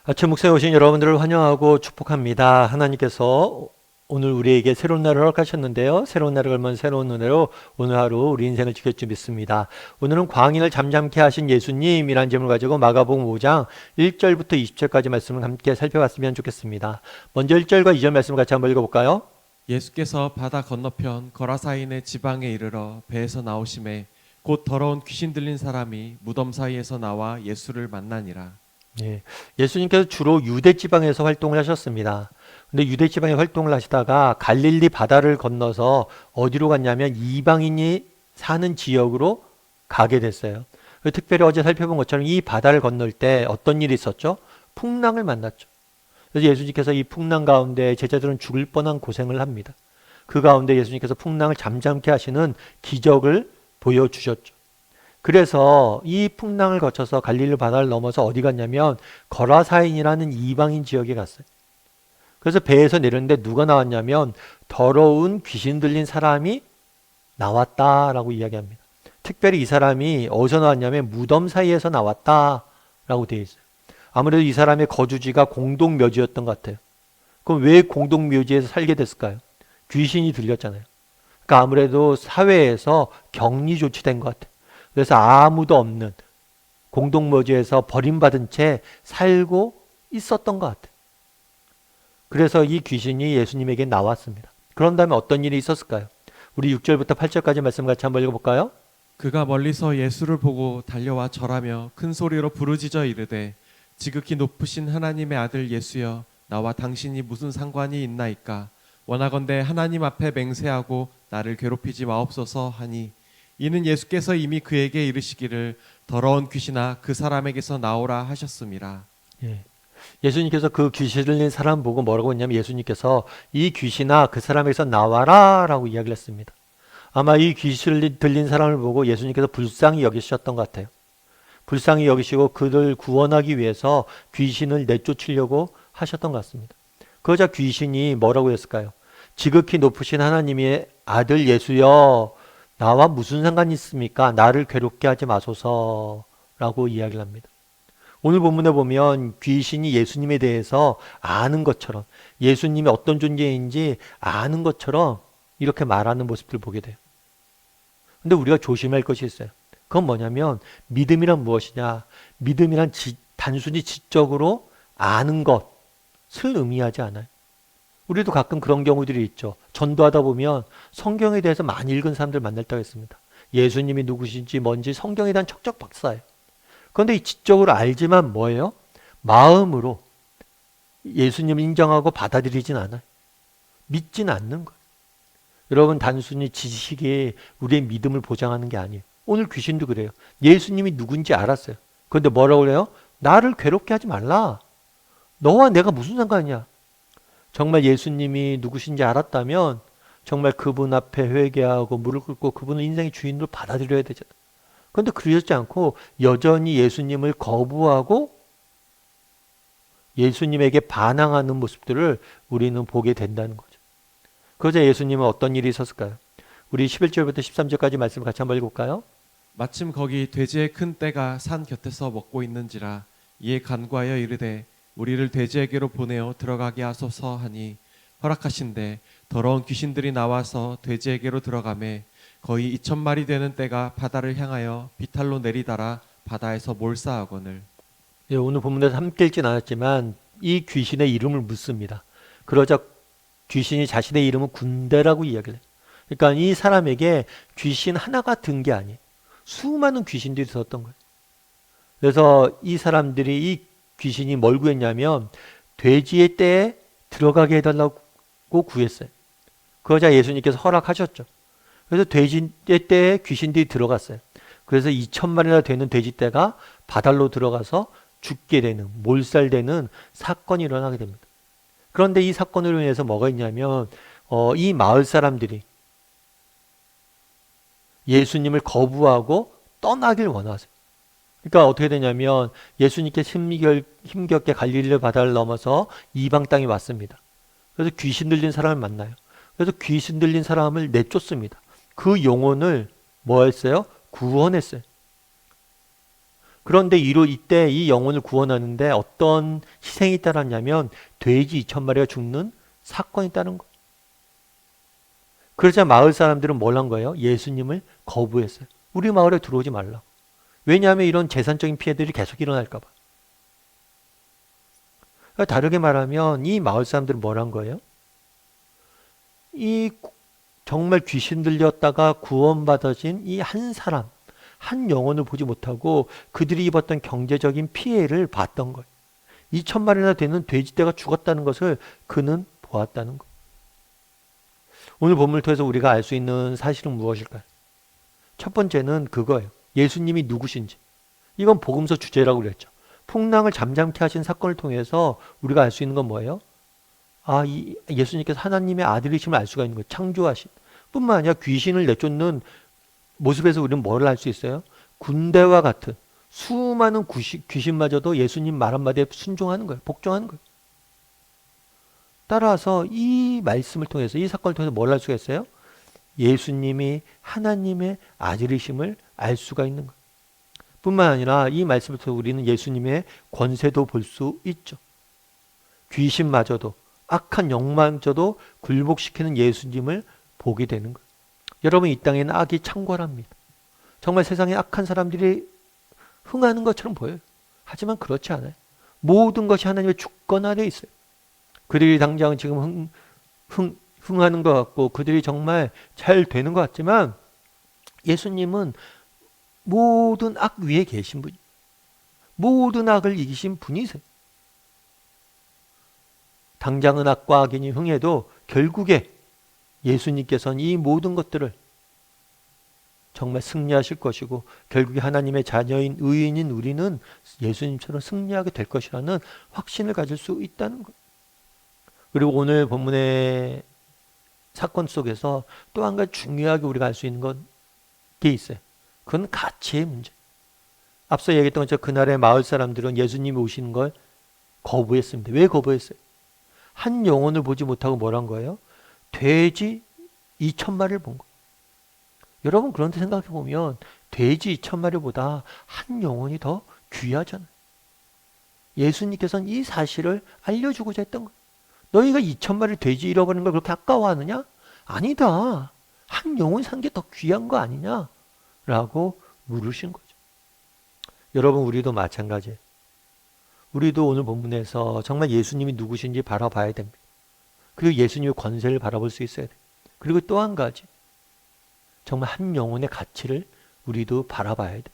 아침 묵상에 오신 여러분들을 환영하고 축복합니다. 하나님께서 오늘 우리에게 새로운 날을 허락하셨는데요. 새로운 날을 걸면 새로운 은혜로 오늘 하루 우리 인생을 지킬 줄 믿습니다. 오늘은 광인을 잠잠케 하신 예수님이라는 제목을 가지고 마가복음 5장 1절부터 20절까지 말씀을 함께 살펴봤으면 좋겠습니다. 먼저 1절과 2절 말씀을 같이 한번 읽어볼까요? 예수께서 바다 건너편 거라사인의 지방에 이르러 배에서 나오심에 곧 더러운 귀신 들린 사람이 무덤 사이에서 나와 예수를 만나니라. 예, 예수님께서 주로 유대 지방에서 활동을 하셨습니다. 근데 유대 지방에 활동을 하시다가 갈릴리 바다를 건너서 어디로 갔냐면 이방인이 사는 지역으로 가게 됐어요. 특별히 어제 살펴본 것처럼 이 바다를 건널 때 어떤 일이 있었죠? 풍랑을 만났죠. 그래서 예수님께서 이 풍랑 가운데 제자들은 죽을 뻔한 고생을 합니다. 그 가운데 예수님께서 풍랑을 잠잠케 하시는 기적을 보여주셨죠. 그래서 이 풍랑을 거쳐서 갈릴리 바다를 넘어서 어디 갔냐면 거라사인이라는 이방인 지역에 갔어요. 그래서 배에서 내렸는데 누가 나왔냐면 더러운 귀신 들린 사람이 나왔다라고 이야기합니다. 특별히 이 사람이 어디서 나왔냐면 무덤 사이에서 나왔다라고 되어 있어요. 아무래도 이 사람의 거주지가 공동묘지였던 것 같아요. 그럼 왜 공동묘지에서 살게 됐을까요? 귀신이 들렸잖아요. 그러니까 아무래도 사회에서 격리 조치된 것 같아요. 그래서 아무도 없는 공동묘지에서 버림받은 채 살고 있었던 것 같아요. 그래서 이 귀신이 예수님에게 나왔습니다. 그런 다음에 어떤 일이 있었을까요? 우리 6절부터 8절까지 말씀 같이 한번 읽어볼까요? 그가 멀리서 예수를 보고 달려와 절하며 큰 소리로 부르짖어 이르되 지극히 높으신 하나님의 아들 예수여 나와 당신이 무슨 상관이 있나이까 원하건대 하나님 앞에 맹세하고 나를 괴롭히지 마옵소서 하니 이는 예수께서 이미 그에게 이르시기를 더러운 귀신아 그 사람에게서 나오라 하셨음이라. 예. 예수님께서 그 귀신 들린 사람 보고 뭐라고 했냐면 예수님께서 이 귀신아 그 사람에게서 나와라 라고 이야기를 했습니다. 아마 이 귀신 들린 사람을 보고 예수님께서 불쌍히 여기셨던 것 같아요. 불쌍히 여기시고 그들 구원하기 위해서 귀신을 내쫓으려고 하셨던 것 같습니다. 그러자 귀신이 뭐라고 했을까요? 지극히 높으신 하나님의 아들 예수여 나와 무슨 상관이 있습니까? 나를 괴롭게 하지 마소서라고 이야기를 합니다. 오늘 본문에 보면 귀신이 예수님에 대해서 아는 것처럼 예수님이 어떤 존재인지 아는 것처럼 이렇게 말하는 모습들을 보게 돼요. 근데 우리가 조심할 것이 있어요. 그건 뭐냐면 믿음이란 무엇이냐? 믿음이란 단순히 지적으로 아는 것을 의미하지 않아요. 우리도 가끔 그런 경우들이 있죠. 전도하다 보면 성경에 대해서 많이 읽은 사람들 만날 때가 있습니다. 예수님이 누구신지 뭔지 성경에 대한 척척 박사예요. 그런데 이 지적으로 알지만 뭐예요? 마음으로 예수님을 인정하고 받아들이진 않아요. 믿진 않는 거예요. 여러분 단순히 지식이 우리의 믿음을 보장하는 게 아니에요. 오늘 귀신도 그래요. 예수님이 누군지 알았어요. 그런데 뭐라고 그래요? 나를 괴롭게 하지 말라. 너와 내가 무슨 상관이냐? 정말 예수님이 누구신지 알았다면 정말 그분 앞에 회개하고 무릎 꿇고 그분을 인생의 주인으로 받아들여야 되잖아요. 그런데 그러지 않고 여전히 예수님을 거부하고 예수님에게 반항하는 모습들을 우리는 보게 된다는 거죠. 그러자 예수님은 어떤 일이 있었을까요? 우리 11절부터 13절까지 말씀을 같이 한번 읽어볼까요? 마침 거기 돼지의 큰 떼가 산 곁에서 먹고 있는지라 이에 간구하여 이르되 우리를 돼지에게로 보내어 들어가게 하소서 하니 허락하신대 더러운 귀신들이 나와서 돼지에게로 들어가매 거의 2,000마리 되는 떼가 바다를 향하여 비탈로 내리달아 바다에서 몰사하거늘. 예, 오늘 본문에서 함께 읽진 않았지만 이 귀신의 이름을 묻습니다. 그러자 귀신이 자신의 이름은 군대라고 이야기를 해요. 그러니까 이 사람에게 귀신 하나가 든 게 아니에요. 수많은 귀신들이 있었던 거예요. 그래서 이 사람들이 이 귀신이 뭘 구했냐면 돼지의 떼에 들어가게 해달라고 구했어요. 그러자 예수님께서 허락하셨죠. 그래서 돼지의 떼에 귀신들이 들어갔어요. 그래서 2,000마리나 되는 돼지떼가 바다로 들어가서 죽게 되는, 몰살되는 사건이 일어나게 됩니다. 그런데 이 사건으로 인해서 뭐가 있냐면 이 마을 사람들이 예수님을 거부하고 떠나길 원하세요. 그러니까 어떻게 되냐면 예수님께 힘겹게 갈릴리 바다를 넘어서 이방 땅에 왔습니다. 그래서 귀신 들린 사람을 만나요. 그래서 귀신 들린 사람을 내쫓습니다. 그 영혼을 뭐 했어요? 구원했어요. 그런데 이때 이 영혼을 구원하는데 어떤 희생이 따랐냐면 돼지 2,000마리가 죽는 사건이 따른 거예요. 그러자 마을 사람들은 뭘 한 거예요? 예수님을 거부했어요. 우리 마을에 들어오지 말라. 왜냐하면 이런 재산적인 피해들이 계속 일어날까 봐. 그러니까 다르게 말하면 이 마을 사람들은 뭘 한 거예요? 이 정말 귀신 들렸다가 구원받아진 이 한 사람, 한 영혼을 보지 못하고 그들이 입었던 경제적인 피해를 봤던 거예요. 2,000마리나 되는 돼지떼가 죽었다는 것을 그는 보았다는 거예요. 오늘 본문을 통해서 우리가 알 수 있는 사실은 무엇일까요? 첫 번째는 그거예요. 예수님이 누구신지. 이건 복음서 주제라고 그랬죠. 풍랑을 잠잠케 하신 사건을 통해서 우리가 알 수 있는 건 뭐예요? 이 예수님께서 하나님의 아들이심을 알 수가 있는 거예요. 창조하신. 뿐만 아니라 귀신을 내쫓는 모습에서 우리는 뭘 알 수 있어요? 군대와 같은 수많은 귀신마저도 예수님 말 한마디에 순종하는 거예요. 복종하는 거예요. 따라서 이 말씀을 통해서, 이 사건을 통해서 뭘 알 수가 있어요? 예수님이 하나님의 아들이심을 알 수가 있는 거예요. 뿐만 아니라 이 말씀을 통해서 우리는 예수님의 권세도 볼 수 있죠. 귀신마저도, 악한 영마저도 굴복시키는 예수님을 보게 되는 거예요. 여러분, 이 땅에는 악이 창궐합니다. 정말 세상에 악한 사람들이 흥하는 것처럼 보여요. 하지만 그렇지 않아요. 모든 것이 하나님의 주권 아래에 있어요. 그들이 당장 지금 흥하는 것 같고 그들이 정말 잘 되는 것 같지만 예수님은 모든 악 위에 계신 분이에요. 모든 악을 이기신 분이세요. 당장은 악과 악인이 흥해도 결국에 예수님께서는 이 모든 것들을 정말 승리하실 것이고 결국에 하나님의 자녀인 의인인 우리는 예수님처럼 승리하게 될 것이라는 확신을 가질 수 있다는 것. 그리고 오늘 본문의 사건 속에서 또 한 가지 중요하게 우리가 알 수 있는 게 있어요. 그건 가치의 문제. 앞서 얘기했던 것처럼 그날의 마을 사람들은 예수님이 오시는 걸 거부했습니다. 왜 거부했어요? 한 영혼을 보지 못하고 뭘 한 거예요? 돼지 2,000마리를 본 거예요. 여러분, 그런데 생각해 보면 돼지 2,000마리보다 한 영혼이 더 귀하잖아요. 예수님께서는 이 사실을 알려주고자 했던 거예요. 너희가 2,000마리 돼지 잃어버린 걸 그렇게 아까워하느냐? 아니다. 한 영혼 산 게 더 귀한 거 아니냐? 라고 물으신 거죠. 여러분, 우리도 마찬가지예요. 우리도 오늘 본문에서 정말 예수님이 누구신지 바라봐야 됩니다. 그리고 예수님의 권세를 바라볼 수 있어야 돼요. 그리고 또 한 가지, 정말 한 영혼의 가치를 우리도 바라봐야 돼요.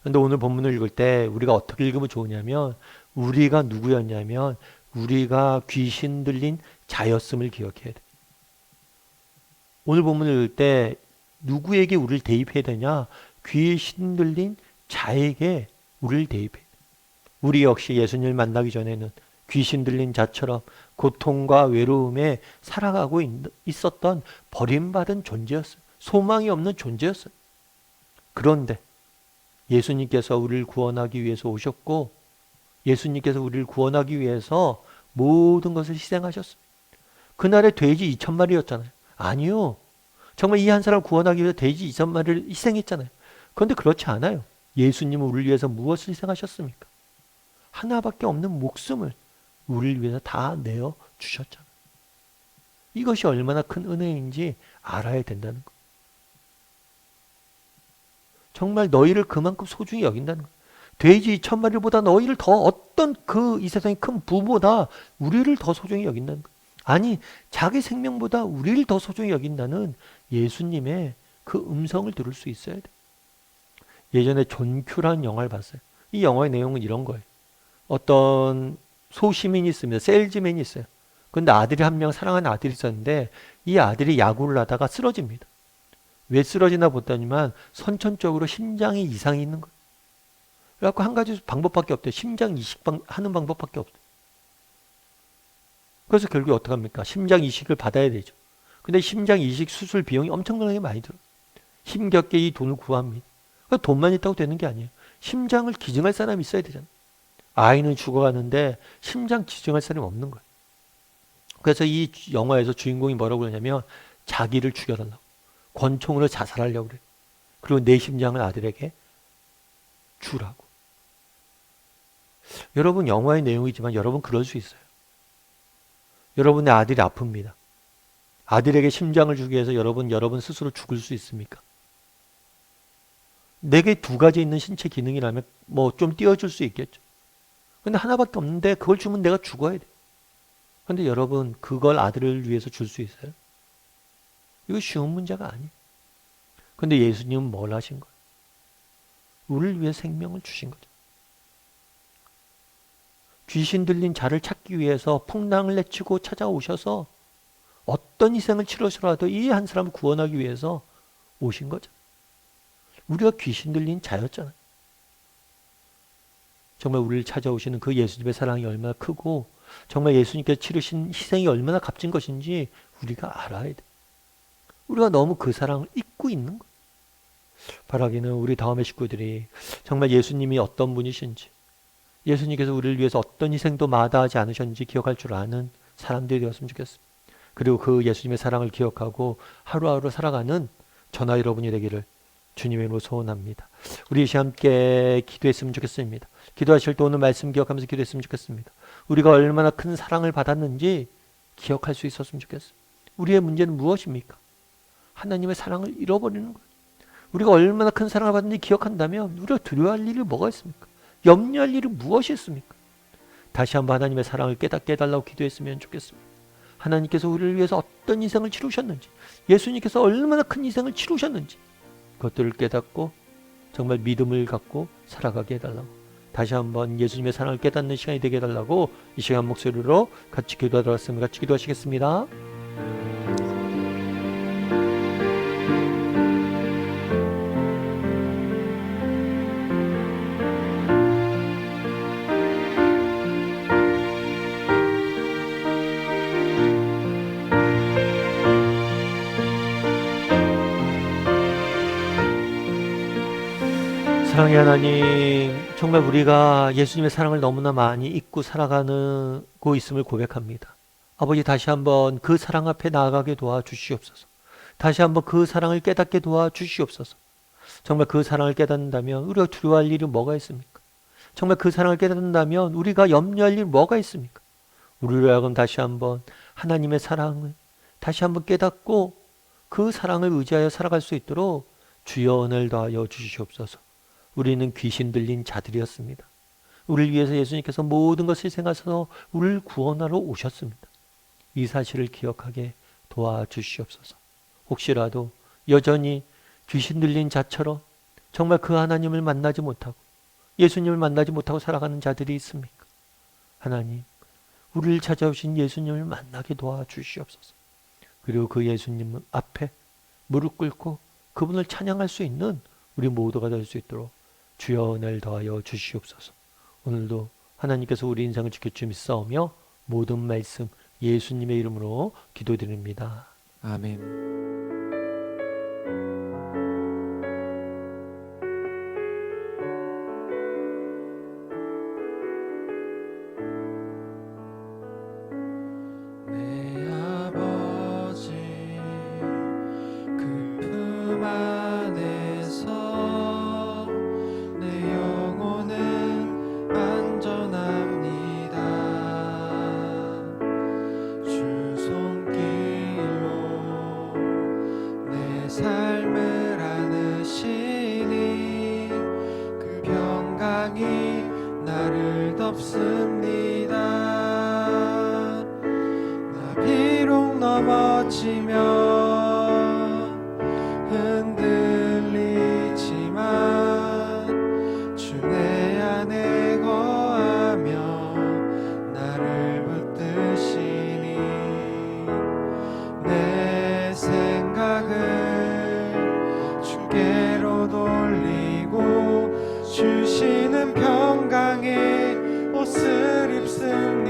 그런데 오늘 본문을 읽을 때 우리가 어떻게 읽으면 좋으냐면 우리가 누구였냐면 우리가 귀신 들린 자였음을 기억해야 돼요. 오늘 본문을 읽을 때 누구에게 우리를 대입해야 되냐? 귀신 들린 자에게 우리를 대입해야 돼요. 우리 역시 예수님을 만나기 전에는 귀신 들린 자처럼 고통과 외로움에 살아가고 있었던 버림받은 존재였어요. 소망이 없는 존재였어요. 그런데 예수님께서 우리를 구원하기 위해서 오셨고 예수님께서 우리를 구원하기 위해서 모든 것을 희생하셨어요. 그날의 돼지 2,000마리였잖아요. 아니요. 정말 이 한 사람을 구원하기 위해서 돼지 2,000마리를 희생했잖아요. 그런데 그렇지 않아요. 예수님은 우리를 위해서 무엇을 희생하셨습니까? 하나밖에 없는 목숨을 우리를 위해서 다 내어 주셨잖아요. 이것이 얼마나 큰 은혜인지 알아야 된다는 것. 정말 너희를 그만큼 소중히 여긴다는 것. 돼지 2,000마리보다 너희를 더 어떤 이 세상의 큰 부보다 우리를 더 소중히 여긴다는 것. 아니, 자기 생명보다 우리를 더 소중히 여긴다는 예수님의 그 음성을 들을 수 있어야 돼. 예전에 존 큐라는 영화를 봤어요. 이 영화의 내용은 이런 거예요. 어떤 소시민이 있습니다. 셀즈맨이 있어요. 근데 아들이 한 명, 사랑하는 아들이 있었는데 이 아들이 야구를 하다가 쓰러집니다. 왜 쓰러지나 보더니만 선천적으로 심장에 이상이 있는 거예요. 그래갖고 한 가지 방법밖에 없대요. 심장 이식하는 방법밖에 없대요. 그래서 결국에 어떡합니까? 심장 이식을 받아야 되죠. 근데 심장 이식 수술 비용이 엄청나게 많이 들어요. 힘겹게 이 돈을 구합니다. 돈만 있다고 되는 게 아니에요. 심장을 기증할 사람이 있어야 되잖아요. 아이는 죽어가는데 심장 기증할 사람이 없는 거예요. 그래서 이 영화에서 주인공이 뭐라고 그러냐면 자기를 죽여달라고. 권총으로 자살하려고 그래요. 그리고 내 심장을 아들에게 주라고. 여러분, 영화의 내용이지만 여러분 그럴 수 있어요. 여러분의 아들이 아픕니다. 아들에게 심장을 주기 위해서 여러분 스스로 죽을 수 있습니까? 내게 두 가지 있는 신체 기능이라면 뭐 좀 띄워줄 수 있겠죠. 근데 하나밖에 없는데 그걸 주면 내가 죽어야 돼. 근데 여러분, 그걸 아들을 위해서 줄 수 있어요? 이거 쉬운 문제가 아니에요. 근데 예수님은 뭘 하신 거예요? 우리를 위해 생명을 주신 거죠. 귀신 들린 자를 찾기 위해서 풍랑을 내치고 찾아오셔서 어떤 희생을 치르셔라도 이 한 사람을 구원하기 위해서 오신 거죠. 우리가 귀신 들린 자였잖아요. 정말 우리를 찾아오시는 그 예수님의 사랑이 얼마나 크고 정말 예수님께서 치르신 희생이 얼마나 값진 것인지 우리가 알아야 돼. 우리가 너무 그 사랑을 잊고 있는 거예요. 바라기는 우리 다음의 식구들이 정말 예수님이 어떤 분이신지, 예수님께서 우리를 위해서 어떤 희생도 마다하지 않으셨는지 기억할 줄 아는 사람들이 되었으면 좋겠습니다. 그리고 그 예수님의 사랑을 기억하고 하루하루 살아가는 저나 여러분이 되기를 주님의 이름으로 소원합니다. 우리 이 시간 함께 기도했으면 좋겠습니다. 기도하실 때 오늘 말씀 기억하면서 기도했으면 좋겠습니다. 우리가 얼마나 큰 사랑을 받았는지 기억할 수 있었으면 좋겠습니다. 우리의 문제는 무엇입니까? 하나님의 사랑을 잃어버리는 거예요. 우리가 얼마나 큰 사랑을 받았는지 기억한다면 우리가 두려워할 일이 뭐가 있습니까? 염려할 일이 무엇이 있습니까? 다시 한번 하나님의 사랑을 깨닫게 해달라고 기도했으면 좋겠습니다. 하나님께서 우리를 위해서 어떤 희생을 치르셨는지, 예수님께서 얼마나 큰 희생을 치르셨는지 그것들을 깨닫고 정말 믿음을 갖고 살아가게 해달라고, 다시 한번 예수님의 사랑을 깨닫는 시간이 되게 해달라고 이 시간 목소리로 같이 기도하도록 하겠습니다. 같이 기도하시겠습니다. 사랑의 하나님, 정말 우리가 예수님의 사랑을 너무나 많이 잊고 살아가고 있음을 고백합니다. 아버지, 다시 한번 그 사랑 앞에 나아가게 도와주시옵소서. 다시 한번 그 사랑을 깨닫게 도와주시옵소서. 정말 그 사랑을 깨닫는다면 우리가 두려워할 일이 뭐가 있습니까? 정말 그 사랑을 깨닫는다면 우리가 염려할 일이 뭐가 있습니까? 우리로 하여금 다시 한번 하나님의 사랑을 다시 한번 깨닫고 그 사랑을 의지하여 살아갈 수 있도록 주여 은혜를 더하여 주시옵소서. 우리는 귀신 들린 자들이었습니다. 우리를 위해서 예수님께서 모든 것을 희생하셔서 우리를 구원하러 오셨습니다. 이 사실을 기억하게 도와주시옵소서. 혹시라도 여전히 귀신 들린 자처럼 정말 그 하나님을 만나지 못하고 예수님을 만나지 못하고 살아가는 자들이 있습니까? 하나님, 우리를 찾아오신 예수님을 만나게 도와주시옵소서. 그리고 그 예수님 앞에 무릎 꿇고 그분을 찬양할 수 있는 우리 모두가 될 수 있도록 주여 은혜를 더하여 주시옵소서. 오늘도 하나님께서 우리 인생을 지켜주며 싸우며 모든 말씀 예수님의 이름으로 기도드립니다. 아멘. 삶을 안으시니 그 평강이 나를 덮습니다. 나 비록 넘어지며 흔들리지만 주 내 안에 거하며 나를 붙드시니 내 생각을 주께로 돌리고 주시는 평강의 옷을 입습니다.